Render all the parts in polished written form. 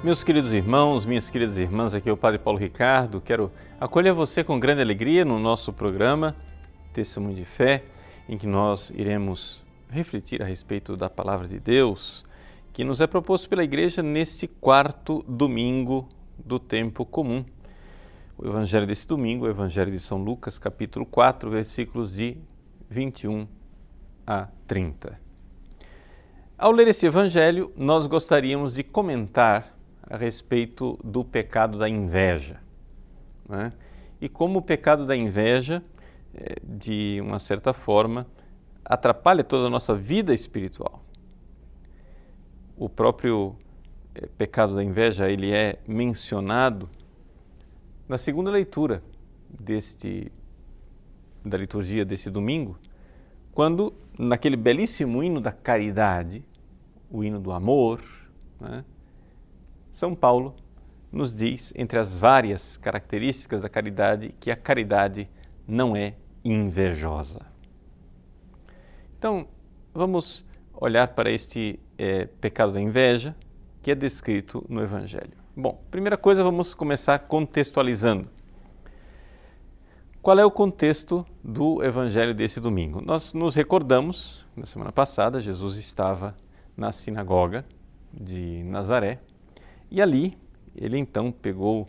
Meus queridos irmãos, minhas queridas irmãs, aqui é o Padre Paulo Ricardo. Quero acolher você com grande alegria no nosso programa Testemunho de Fé, em que nós iremos refletir a respeito da Palavra de Deus, que nos é proposto pela Igreja neste quarto domingo do tempo comum. O Evangelho desse domingo é o Evangelho de São Lucas, capítulo 4, versículos de 21 a 30. Ao ler esse Evangelho, nós gostaríamos de comentar a respeito do pecado da inveja, né? E como o pecado da inveja, de uma certa forma, atrapalha toda a nossa vida espiritual. O próprio pecado da inveja, ele é mencionado na segunda leitura da liturgia desse domingo, quando, naquele belíssimo hino da caridade, o hino do amor, né, São Paulo nos diz, entre as várias características da caridade, que a caridade não é invejosa. Então, vamos olhar para este pecado da inveja que é descrito no Evangelho. Bom, primeira coisa, vamos começar contextualizando. Qual é o contexto do Evangelho desse domingo? Nós nos recordamos, na semana passada, Jesus estava na sinagoga de Nazaré e ali ele então pegou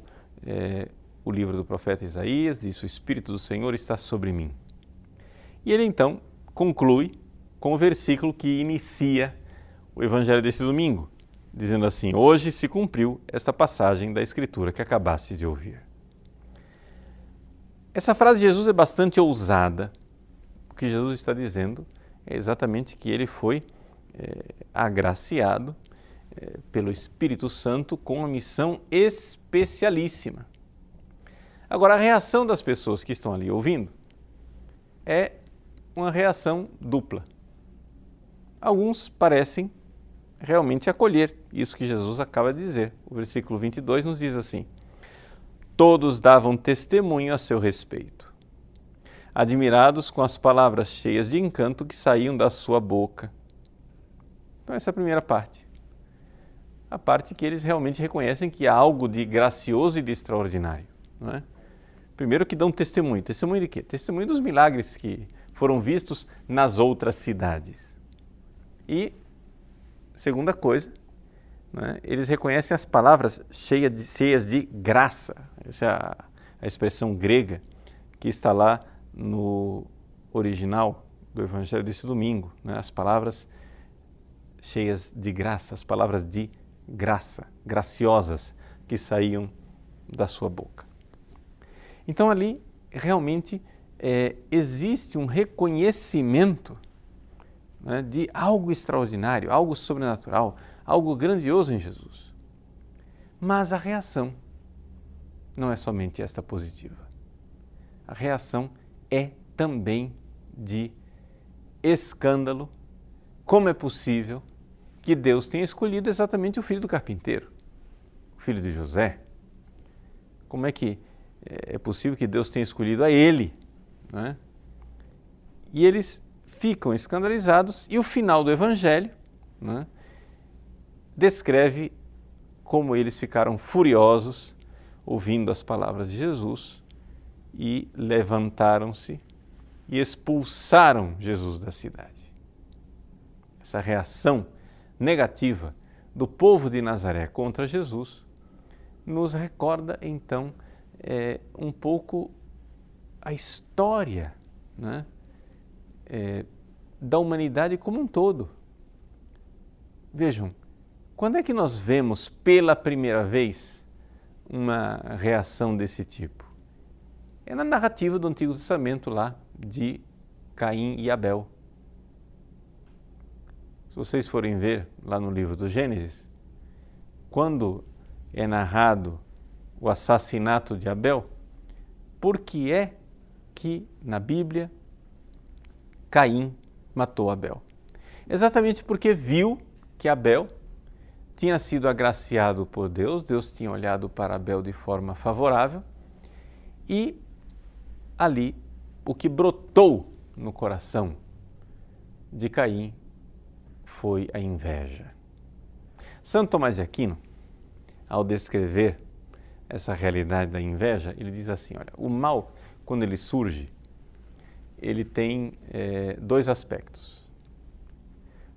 o livro do profeta Isaías, disse: "O Espírito do Senhor está sobre mim". E ele então conclui com o versículo que inicia o Evangelho desse domingo, dizendo assim: "Hoje se cumpriu esta passagem da Escritura que acabaste de ouvir". Essa frase de Jesus é bastante ousada. O que Jesus está dizendo é exatamente que ele foi agraciado pelo Espírito Santo com uma missão especialíssima. Agora, a reação das pessoas que estão ali ouvindo é uma reação dupla. Alguns parecem realmente acolher isso que Jesus acaba de dizer. O versículo 22 nos diz assim: "Todos davam testemunho a seu respeito, admirados com as palavras cheias de encanto que saíam da sua boca". Então, essa é a primeira parte. A parte que eles realmente reconhecem que há algo de gracioso e de extraordinário, não é? Primeiro, que dão testemunho. Testemunho de quê? Testemunho dos milagres que foram vistos nas outras cidades. E, segunda coisa, né, eles reconhecem as palavras cheias de graça. Essa é a expressão grega que está lá no original do Evangelho desse domingo, né? As palavras cheias de graça, as palavras de graça, graciosas, que saíam da sua boca. Então ali realmente existe um reconhecimento, né, de algo extraordinário, algo sobrenatural, algo grandioso em Jesus. Mas a reação não é somente esta positiva. A reação é também de escândalo. Como é possível que Deus tenha escolhido exatamente o filho do carpinteiro, o filho de José? Como é que é possível que Deus tenha escolhido a ele, né? E eles ficam escandalizados e o final do Evangelho, né, descreve como eles ficaram furiosos ouvindo as palavras de Jesus e levantaram-se e expulsaram Jesus da cidade. Essa reação negativa do povo de Nazaré contra Jesus nos recorda então um pouco a história, né, da humanidade como um todo. Vejam, quando é que nós vemos pela primeira vez uma reação desse tipo? É na narrativa do Antigo Testamento lá de Caim e Abel. Se vocês forem ver lá no livro do Gênesis, quando é narrado o assassinato de Abel, por que é que na Bíblia Caim matou Abel? Exatamente porque viu que Abel tinha sido agraciado por Deus, Deus tinha olhado para Abel de forma favorável e ali o que brotou no coração de Caim foi a inveja. Santo Tomás de Aquino ao descrever essa realidade da inveja, ele diz assim, olha, o mal, quando ele surge, ele tem dois aspectos.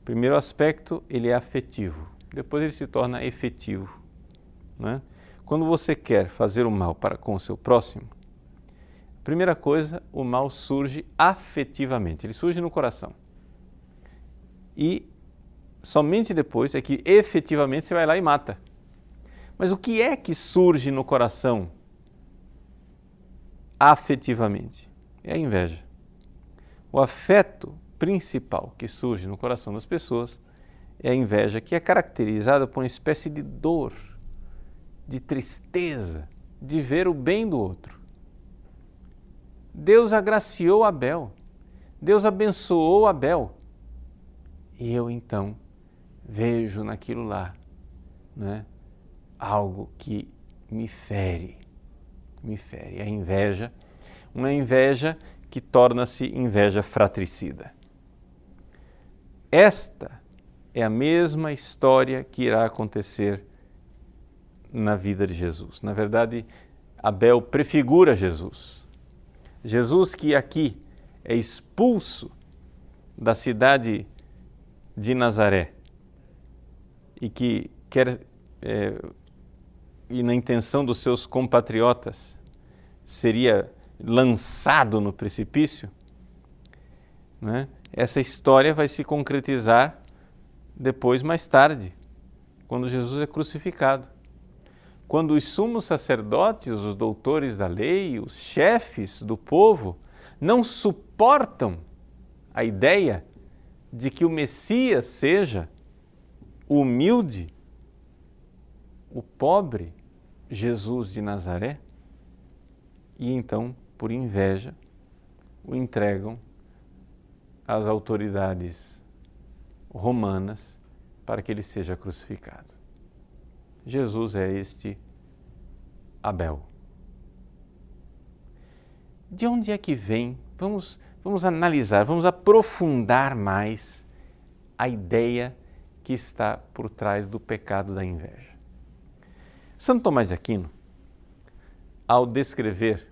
O primeiro aspecto, ele é afetivo, depois ele se torna efetivo, né? Quando você quer fazer o mal com o seu próximo, primeira coisa, o mal surge afetivamente, ele surge no coração. E somente depois é que efetivamente você vai lá e mata. Mas o que é que surge no coração afetivamente? É a inveja. O afeto principal que surge no coração das pessoas é a inveja, que é caracterizada por uma espécie de dor, de tristeza, de ver o bem do outro. Deus agraciou Abel, Deus abençoou Abel, e eu então vejo naquilo lá, né, algo que me fere. A inveja, uma inveja que torna-se inveja fratricida. Esta é a mesma história que irá acontecer na vida de Jesus. Na verdade, Abel prefigura Jesus. Jesus que aqui é expulso da cidade de Nazaré e que quer, e na intenção dos seus compatriotas, seria lançado no precipício, né? Essa história vai se concretizar depois, mais tarde, quando Jesus é crucificado. Quando os sumos sacerdotes, os doutores da lei, os chefes do povo, não suportam a ideia de que o Messias seja o humilde, o pobre Jesus de Nazaré, e então, por inveja, o entregam às autoridades romanas para que ele seja crucificado. Jesus é este Abel. De onde é que vem? Vamos analisar, vamos aprofundar mais a ideia que está por trás do pecado da inveja. Santo Tomás de Aquino, ao descrever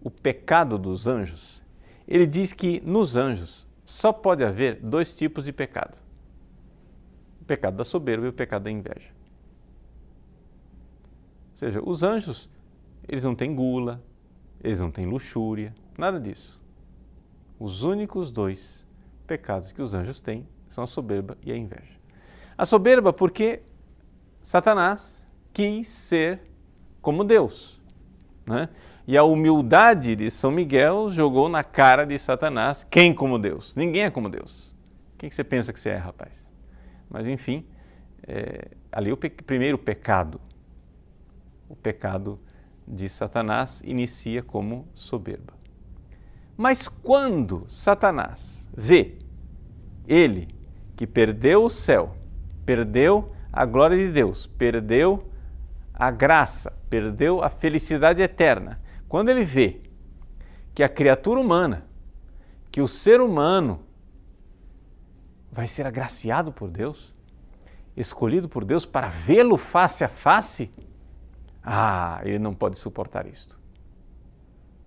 o pecado dos anjos, ele diz que nos anjos só pode haver dois tipos de pecado: o pecado da soberba e o pecado da inveja. Ou seja, os anjos, eles não têm gula, eles não têm luxúria, nada disso. Os únicos dois pecados que os anjos têm são a soberba e a inveja. A soberba porque Satanás quis ser como Deus, né? E a humildade de São Miguel jogou na cara de Satanás: quem como Deus? Ninguém é como Deus. Quem que você pensa que você é, rapaz? Mas enfim, ali o primeiro pecado, o pecado de Satanás, inicia como soberba. Mas quando Satanás vê ele que perdeu o céu, perdeu a glória de Deus, perdeu a graça, perdeu a felicidade eterna, quando ele vê que a criatura humana, que o ser humano vai ser agraciado por Deus, escolhido por Deus para vê-lo face a face, ele não pode suportar isto.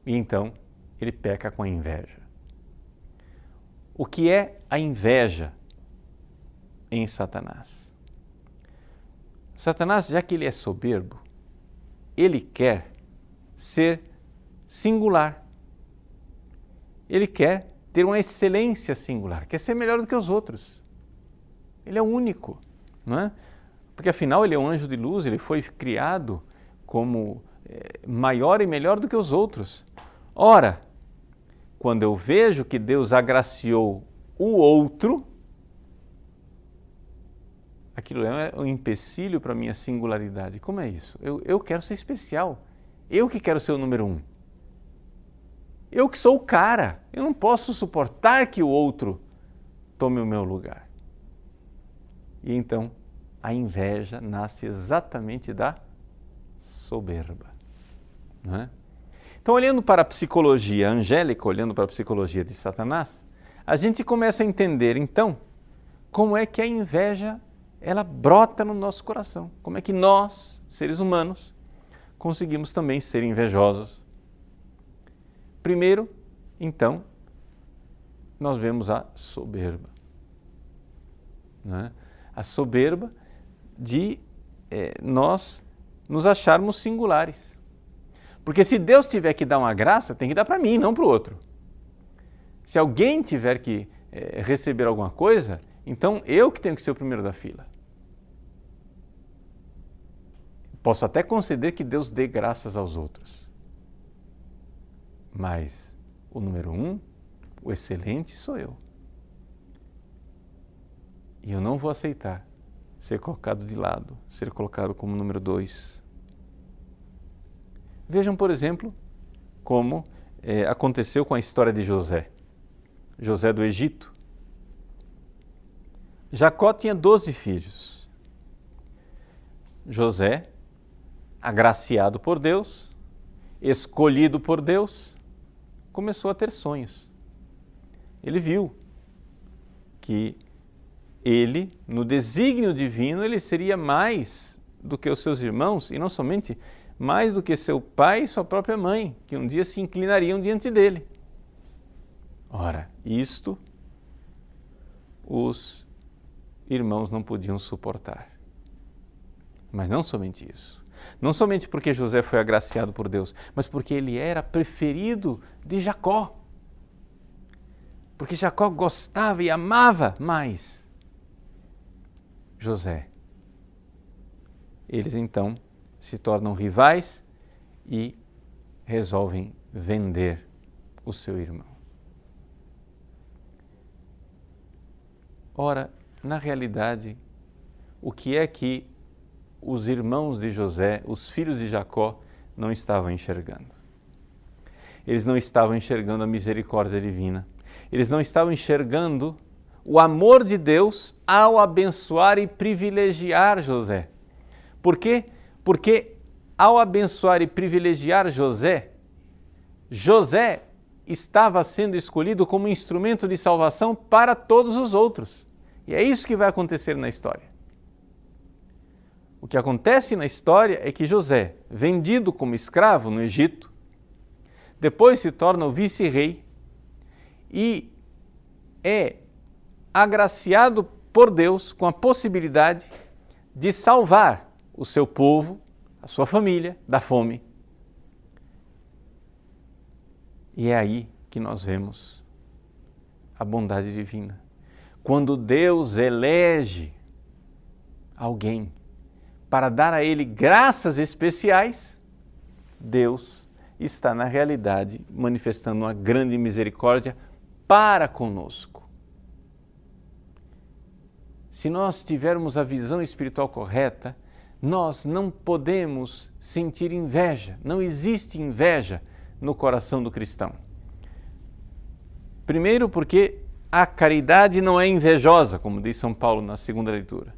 E então ele peca com a inveja. O que é a inveja em Satanás? Satanás, já que ele é soberbo, ele quer ser singular. Ele quer ter uma excelência singular, quer ser melhor do que os outros. Ele é o único, não é? Porque afinal ele é um anjo de luz, ele foi criado como maior e melhor do que os outros. Ora, quando eu vejo que Deus agraciou o outro, aquilo é um empecilho para a minha singularidade. Como é isso? Eu quero ser especial. Eu que quero ser o número 1. Eu que sou o cara. Eu não posso suportar que o outro tome o meu lugar. E então, a inveja nasce exatamente da soberba, não é? Então, olhando para a psicologia angélica, olhando para a psicologia de Satanás, a gente começa a entender, então, como é que a inveja ela brota no nosso coração. Como é que nós, seres humanos, conseguimos também ser invejosos? Primeiro, então, nós vemos a soberba. Né? A soberba de nós nos acharmos singulares. Porque se Deus tiver que dar uma graça, tem que dar para mim, não para o outro. Se alguém tiver que receber alguma coisa, então eu que tenho que ser o primeiro da fila. Posso até conceder que Deus dê graças aos outros. Mas o número 1, o excelente, sou eu. E eu não vou aceitar ser colocado de lado, ser colocado como número 2. Vejam, por exemplo, como aconteceu com a história de José. José do Egito. Jacó tinha 12 filhos. José, agraciado por Deus, escolhido por Deus, começou a ter sonhos. Ele viu que ele, no desígnio divino, ele seria mais do que os seus irmãos, e não somente mais do que seu pai e sua própria mãe, que um dia se inclinariam diante dele. Ora, isto os irmãos não podiam suportar. Mas não somente isso. Não somente porque José foi agraciado por Deus, mas porque ele era preferido de Jacó. Porque Jacó gostava e amava mais José. Eles então se tornam rivais e resolvem vender o seu irmão. Ora, na realidade, o que é que os irmãos de José, os filhos de Jacó, não estavam enxergando? Eles não estavam enxergando a misericórdia divina. Eles não estavam enxergando o amor de Deus ao abençoar e privilegiar José. Por quê? Porque ao abençoar e privilegiar José, José estava sendo escolhido como instrumento de salvação para todos os outros. E é isso que vai acontecer na história. O que acontece na história é que José, vendido como escravo no Egito, depois se torna o vice-rei e é agraciado por Deus com a possibilidade de salvar o seu povo, a sua família, da fome. E é aí que nós vemos a bondade divina. Quando Deus elege alguém para dar a ele graças especiais, Deus está, na realidade, manifestando uma grande misericórdia para conosco. Se nós tivermos a visão espiritual correta, nós não podemos sentir inveja. Não existe inveja no coração do cristão. Primeiro porque a caridade não é invejosa, como diz São Paulo na segunda leitura.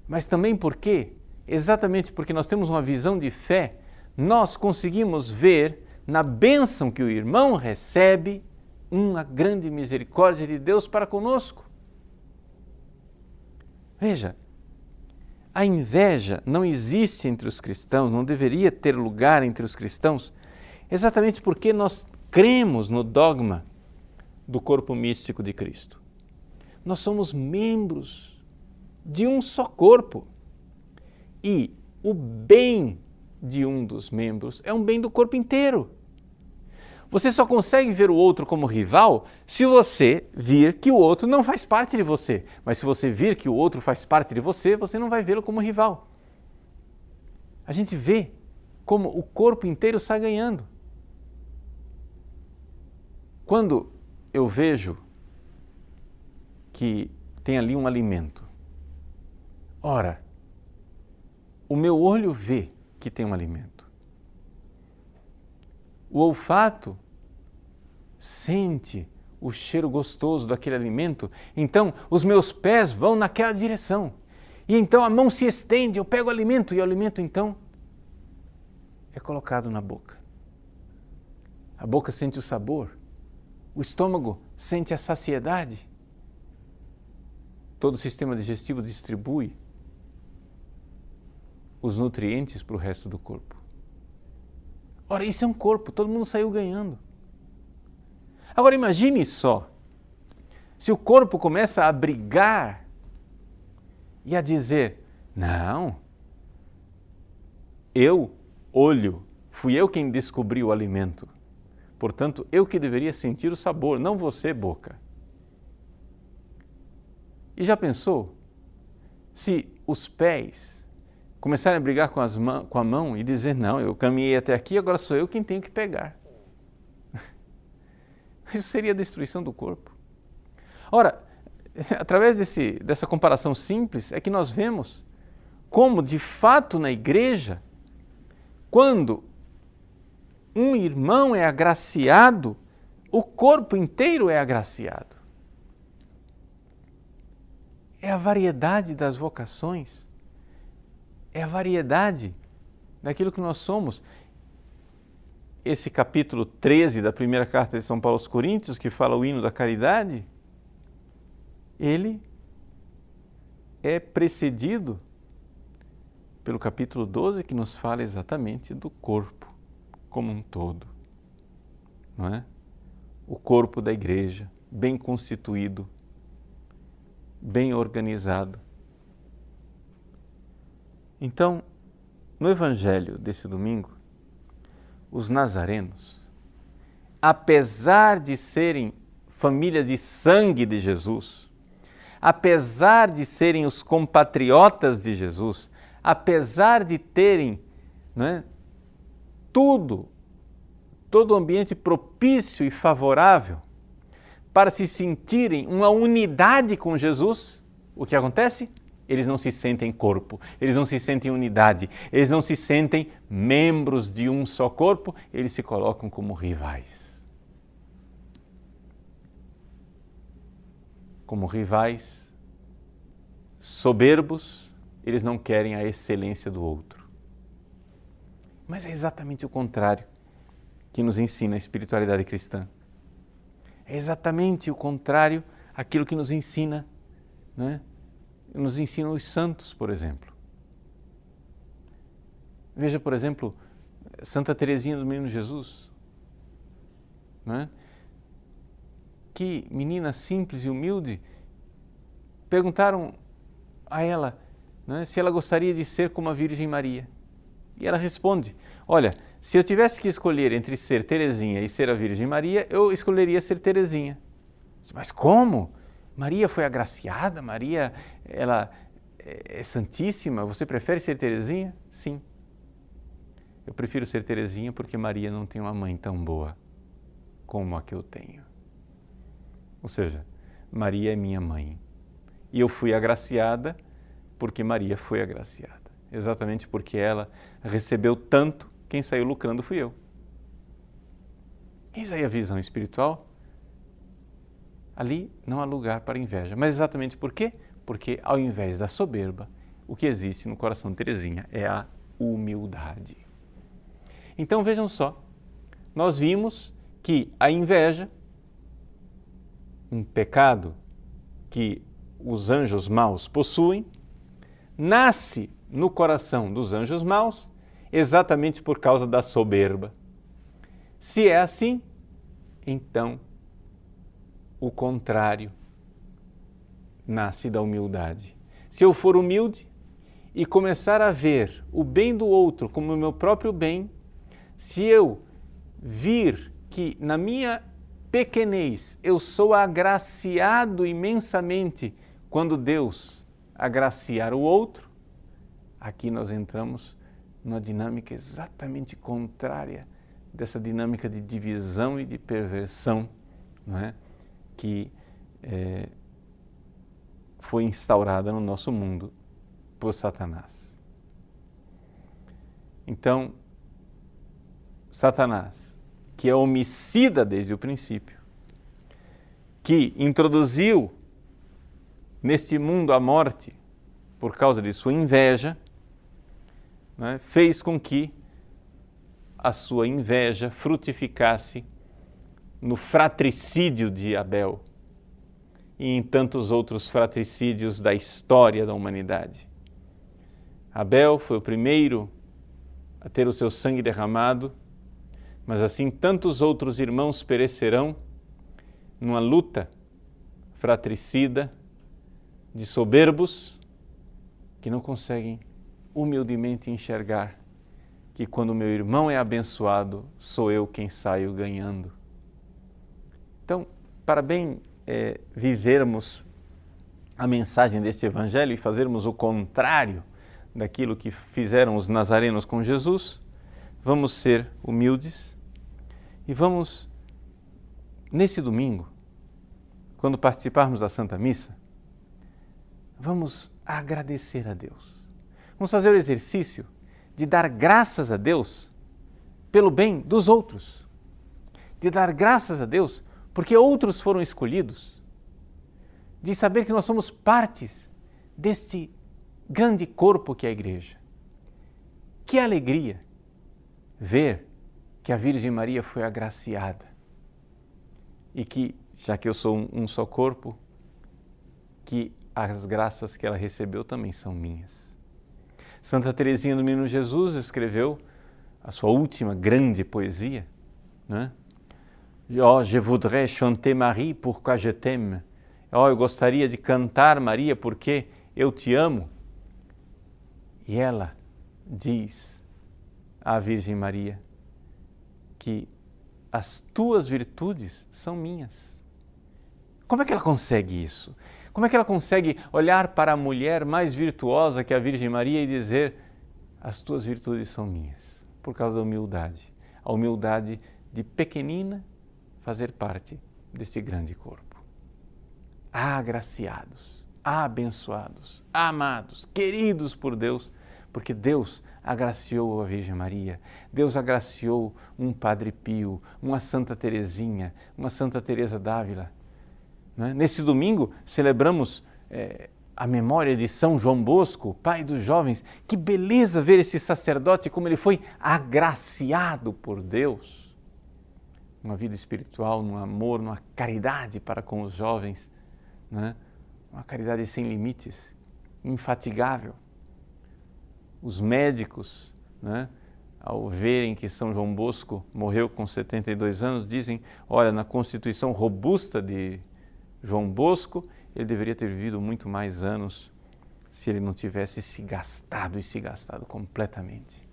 Mas também porque, exatamente porque nós temos uma visão de fé, nós conseguimos ver na bênção que o irmão recebe uma grande misericórdia de Deus para conosco. Veja, a inveja não existe entre os cristãos, não deveria ter lugar entre os cristãos, exatamente porque nós cremos no dogma do corpo místico de Cristo. Nós somos membros de um só corpo e o bem de um dos membros é um bem do corpo inteiro. Você só consegue ver o outro como rival se você vir que o outro não faz parte de você. Mas se você vir que o outro faz parte de você, você não vai vê-lo como rival. A gente vê como o corpo inteiro sai ganhando. Quando eu vejo que tem ali um alimento, ora, o meu olho vê que tem um alimento. O olfato sente o cheiro gostoso daquele alimento, então os meus pés vão naquela direção. E então a mão se estende, eu pego o alimento e o alimento então é colocado na boca. A boca sente o sabor, o estômago sente a saciedade. todo o sistema digestivo distribui os nutrientes para o resto do corpo. Ora, isso é um corpo, todo mundo saiu ganhando. Agora imagine só, se o corpo começa a brigar e a dizer, não, eu, olho, fui eu quem descobriu o alimento, portanto, eu que deveria sentir o sabor, não você, boca. E já pensou se os pés começarem a brigar com a mão e dizer, não, eu caminhei até aqui, agora sou eu quem tenho que pegar. Isso seria a destruição do corpo. Ora, através dessa comparação simples, é que nós vemos como, de fato, na igreja, quando um irmão é agraciado, o corpo inteiro é agraciado. É a variedade das vocações, é a variedade daquilo que nós somos. Esse capítulo 13 da primeira carta de São Paulo aos Coríntios, que fala o hino da caridade, ele é precedido pelo capítulo 12, que nos fala exatamente do corpo como um todo, não é? O corpo da igreja, bem constituído, bem organizado. Então, no evangelho desse domingo, os nazarenos, apesar de serem família de sangue de Jesus, apesar de serem os compatriotas de Jesus, apesar de terem, não é, todo o ambiente propício e favorável para se sentirem uma unidade com Jesus, o que acontece? Eles não se sentem corpo, eles não se sentem unidade, eles não se sentem membros de um só corpo, eles se colocam como rivais. Como rivais soberbos, eles não querem a excelência do outro. Mas é exatamente o contrário que nos ensina a espiritualidade cristã. É exatamente o contrário àquilo que nos ensina, não é? Nos ensinam os santos, por exemplo. Veja, por exemplo, Santa Teresinha do Menino Jesus. Não é? Que menina simples e humilde. Perguntaram a ela, não é, se ela gostaria de ser como a Virgem Maria. E ela responde, olha, se eu tivesse que escolher entre ser Teresinha e ser a Virgem Maria, eu escolheria ser Teresinha. Mas como? Maria foi agraciada, Maria, ela é santíssima, você prefere ser Teresinha? Sim. Eu prefiro ser Teresinha porque Maria não tem uma mãe tão boa como a que eu tenho. Ou seja, Maria é minha mãe. E eu fui agraciada porque Maria foi agraciada. Exatamente porque ela recebeu tanto, quem saiu lucrando fui eu. Eis aí a visão espiritual. Ali não há lugar para inveja. Mas exatamente por quê? Porque ao invés da soberba, o que existe no coração de Teresinha é a humildade. Então vejam só, nós vimos que a inveja, um pecado que os anjos maus possuem, nasce no coração dos anjos maus exatamente por causa da soberba. Se é assim, então o contrário nasce da humildade. Se eu for humilde e começar a ver o bem do outro como o meu próprio bem, se eu vir que na minha pequenez eu sou agraciado imensamente quando Deus agraciar o outro, aqui nós entramos numa dinâmica exatamente contrária dessa dinâmica de divisão e de perversão, não é? Que foi instaurada no nosso mundo por Satanás. Então, Satanás, que é homicida desde o princípio, que introduziu neste mundo a morte por causa de sua inveja, né, fez com que a sua inveja frutificasse no fratricídio de Abel e em tantos outros fratricídios da história da humanidade. Abel foi o primeiro a ter o seu sangue derramado, mas assim tantos outros irmãos perecerão numa luta fratricida de soberbos que não conseguem humildemente enxergar que quando meu irmão é abençoado, sou eu quem saio ganhando. Então, para bem vivermos a mensagem deste Evangelho e fazermos o contrário daquilo que fizeram os nazarenos com Jesus, vamos ser humildes e vamos, nesse domingo, quando participarmos da Santa Missa, vamos agradecer a Deus. Vamos fazer o exercício de dar graças a Deus pelo bem dos outros, de dar graças a Deus porque outros foram escolhidos, de saber que nós somos partes deste grande corpo que é a Igreja. Que alegria ver que a Virgem Maria foi agraciada e que, já que eu sou um só corpo, que as graças que ela recebeu também são minhas. Santa Teresinha do Menino Jesus escreveu a sua última grande poesia, né? Oh, je voudrais chanter Marie pourquoi je t'aime. Oh, eu gostaria de cantar Maria porque eu te amo. E ela diz à Virgem Maria que as tuas virtudes são minhas. Como é que ela consegue isso? Como é que ela consegue olhar para a mulher mais virtuosa que a Virgem Maria e dizer: as tuas virtudes são minhas? Por causa da humildade. A humildade de pequenina fazer parte desse grande corpo. Agraciados, abençoados, amados, queridos por Deus, porque Deus agraciou a Virgem Maria, Deus agraciou um Padre Pio, uma Santa Teresinha, uma Santa Teresa d'Ávila. Nesse domingo celebramos a memória de São João Bosco, pai dos jovens. Que beleza ver esse sacerdote, como ele foi agraciado por Deus. Uma vida espiritual, num amor, numa caridade para com os jovens, né? Uma caridade sem limites, infatigável. Os médicos, né, ao verem que São João Bosco morreu com 72 anos, dizem: olha, na constituição robusta de João Bosco, ele deveria ter vivido muito mais anos se ele não tivesse se gastado completamente,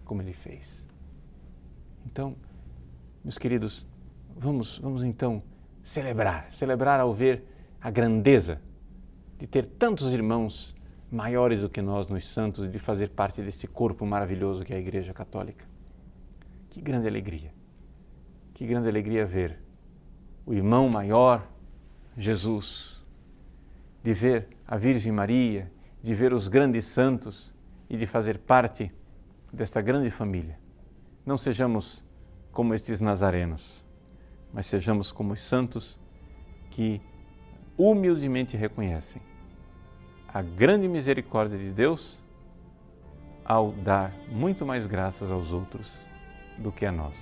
como ele fez. Então, meus queridos, vamos então celebrar ao ver a grandeza de ter tantos irmãos maiores do que nós nos santos e de fazer parte desse corpo maravilhoso que é a Igreja Católica. Que grande alegria ver o irmão maior, Jesus, de ver a Virgem Maria, de ver os grandes santos e de fazer parte desta grande família. Não sejamos como estes nazarenos, mas sejamos como os santos que humildemente reconhecem a grande misericórdia de Deus ao dar muito mais graças aos outros do que a nós.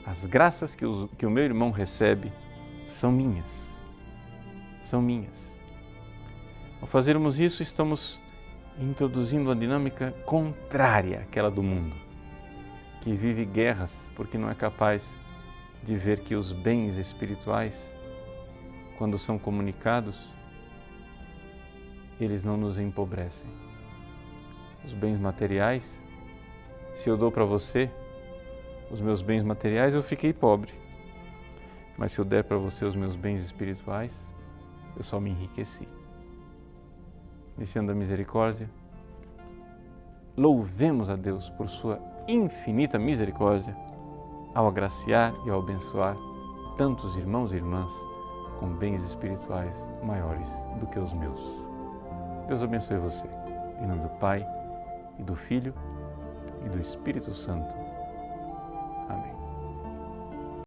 As graças que o meu irmão recebe são minhas. Ao fazermos isso, estamos introduzindo uma dinâmica contrária àquela do mundo, que vive guerras porque não é capaz de ver que os bens espirituais, quando são comunicados, eles não nos empobrecem. Os bens materiais, se eu dou para você os meus bens materiais, eu fiquei pobre. Mas se eu der para você os meus bens espirituais, eu só me enriqueci. Nesse ano da misericórdia, louvemos a Deus por sua infinita misericórdia ao agraciar e ao abençoar tantos irmãos e irmãs com bens espirituais maiores do que os meus. Deus abençoe você. Em nome do Pai, e do Filho, e do Espírito Santo. Amém.